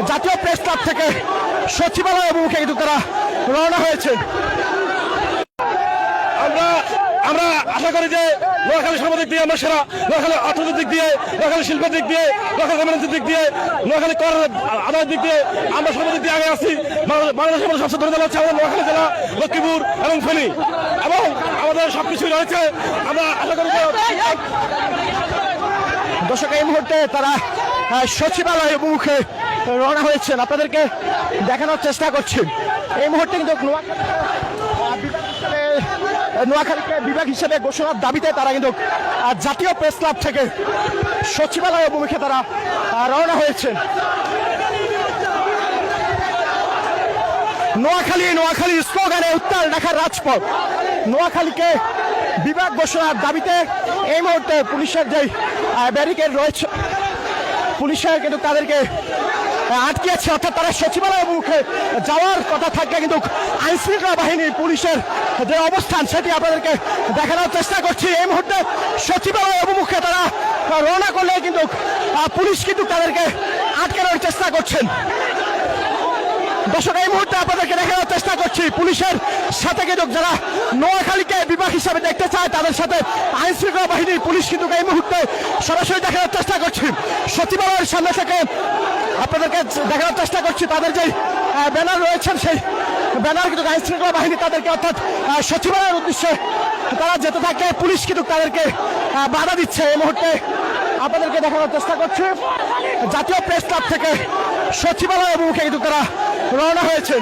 জাতীয় press club থেকে সচিবালয় অভিমুখে কিন্তু তারা রওনা হয়েছেন। আমরা আশা করি যে নোয়াখালী সাংবাদিক দিয়ে আমরা সেরা, নোয়াখালী অর্থনৈতিক দিক দিয়ে, নোয়াখালী শিল্পের দিক দিয়ে, নোয়াখালী কমিউনিটির দিক দিয়ে, নোয়াখালী কর আদায়ের দিক দিয়ে আমরা সাংবাদিক দিয়ে আগে আছি। বাংলাদেশের মধ্যে সবচেয়ে ধরে হচ্ছে আমাদের নোয়াখালী জেলা, লক্ষ্মীপুর এবং ফেনী, এবং আমাদের সবকিছুই রয়েছে। আমরা আশা করি দর্শক এই মুহূর্তে তারা সচিবালয় অভিমুখে রওনা হয়েছেন। আপনাদেরকে দেখানোর চেষ্টা করছি এই মুহূর্তে কিন্তু নোয়াখালীকে বিভাগ হিসেবে ঘোষণার দাবিতে তারা কিন্তু জাতীয় প্রেস ক্লাব থেকে সচিবালয় অভিমুখে তারা রওনা হয়েছেন। নোয়াখালী স্লোগানে উত্তাল ঢাকার রাজপথ। নোয়াখালীকে বিভাগ ঘোষণার দাবিতে এই মুহূর্তে পুলিশের যে ব্যারিকেড রয়েছে, পুলিশের কিন্তু তাদেরকে আটকেছে, অর্থাৎ তারা সচিবালয় অভিমুখে যাওয়ার কথা থাকলে কিন্তু আইন শৃঙ্খলা বাহিনী পুলিশের যে অবস্থান সেটি আপনাদেরকে দেখানোর চেষ্টা করছি। এই মুহূর্তে সচিবালয় অভিমুখে তারা রওনা করলে কিন্তু পুলিশ কিন্তু তাদেরকে আটকানোর চেষ্টা করছেন। দর্শক এই মুহূর্তে আপনাদেরকে দেখানোর চেষ্টা করছি পুলিশের সাথে কিন্তু যারা নোয়াখালীকে বিভাগ হিসাবে দেখতে চায় তাদের সাথে আইন শৃঙ্খলা বাহিনীর পুলিশ কিন্তু এই মুহূর্তে সরাসরি দেখানোর চেষ্টা করছি। সচিবালয়ের সামনে থেকে আপনাদেরকে দেখানোর চেষ্টা করছি তাদের যে ব্যানার রয়েছেন সেই ব্যানার কিন্তু আইন শৃঙ্খলা বাহিনী তাদেরকে, অর্থাৎ সচিবালয়ের উদ্দেশ্যে তারা যেতে থাকে, পুলিশ কিন্তু তাদেরকে বাধা দিচ্ছে। এই মুহূর্তে আপনাদেরকে দেখানোর চেষ্টা করছি জাতীয় প্রেস ক্লাব থেকে সচিবালয় অভিমুখে কিন্তু তারা রওনা হয়েছে।